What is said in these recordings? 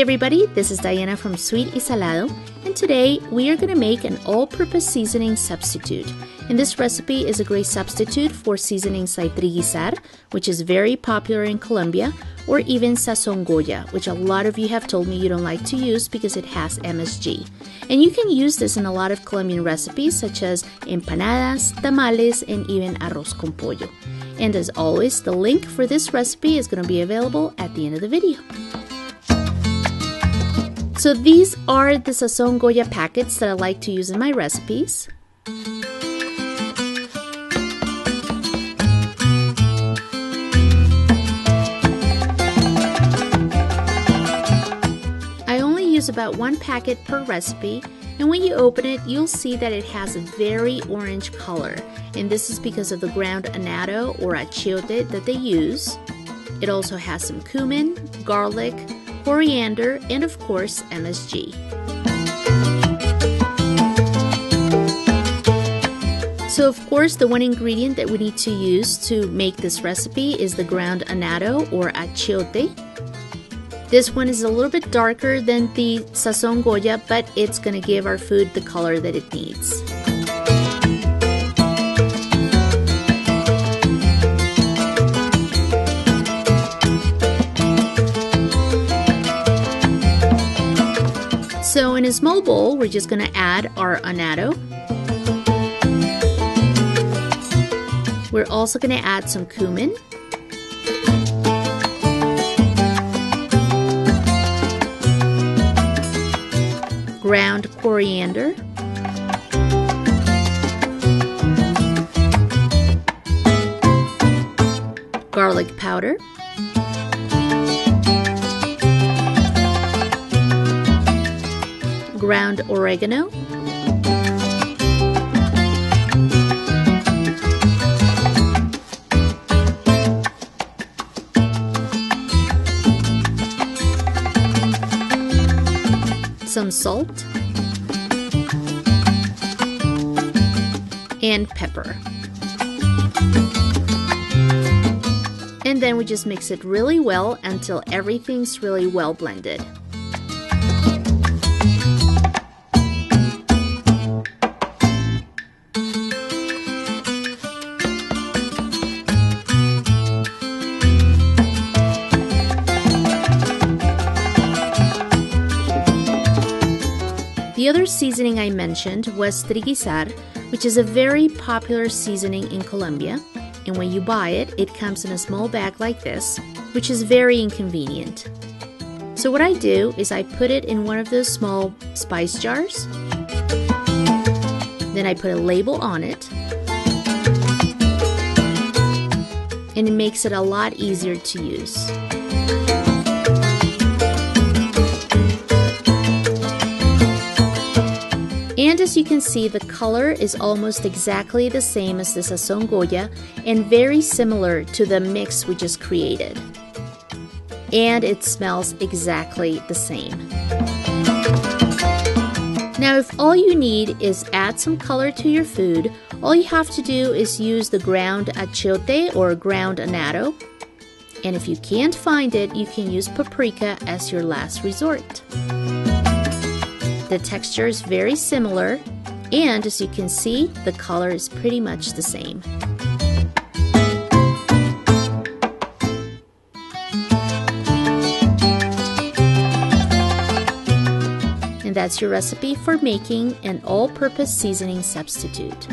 Hey everybody, this is Diana from SyS Salado, and today we are going to make an all-purpose seasoning substitute. And this recipe is a great substitute for seasonings like Triguisar, which is very popular in Colombia, or even Sazón, which a lot of you have told me you don't like to use because it has MSG. And you can use this in a lot of Colombian recipes such as empanadas, tamales, and even arroz con pollo. And as always, the link for this recipe is going to be available at the end of the video. So these are the Sazón Goya packets that I like to use in my recipes. I only use about one packet per recipe, and when you open it, you'll see that it has a very orange color, and this is because of the ground annatto or achiote that they use. It also has some cumin, garlic, coriander, and of course MSG. So of course the one ingredient that we need to use to make this recipe is the ground annatto or achiote. This one is a little bit darker than the Sazón Goya, but it's going to give our food the color that it needs. So in a small bowl, we're just going to add our annatto. We're also going to add some cumin. Ground coriander. Garlic powder. Ground oregano, some salt, and pepper. And then we just mix it really well until everything's really well blended. The other seasoning I mentioned was Triguisar, which is a very popular seasoning in Colombia, and when you buy it, it comes in a small bag like this, which is very inconvenient. So what I do is I put it in one of those small spice jars, then I put a label on it, and it makes it a lot easier to use. And as you can see, the color is almost exactly the same as the Sazón Goya and very similar to the mix we just created. And it smells exactly the same. Now, if all you need is add some color to your food, all you have to do is use the ground achiote or ground annatto. And if you can't find it, you can use paprika as your last resort. The texture is very similar, and as you can see, the color is pretty much the same. And that's your recipe for making an all-purpose seasoning substitute.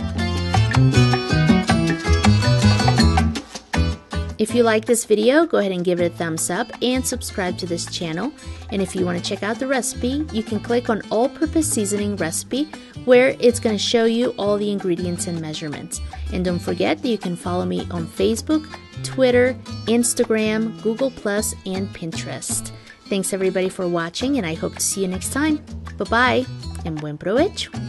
If you like this video, go ahead and give it a thumbs up and subscribe to this channel. And if you want to check out the recipe, you can click on All-Purpose Seasoning Recipe, where it's going to show you all the ingredients and measurements. And don't forget that you can follow me on Facebook, Twitter, Instagram, Google+, and Pinterest. Thanks everybody for watching, and I hope to see you next time. Bye-bye, and buen provecho!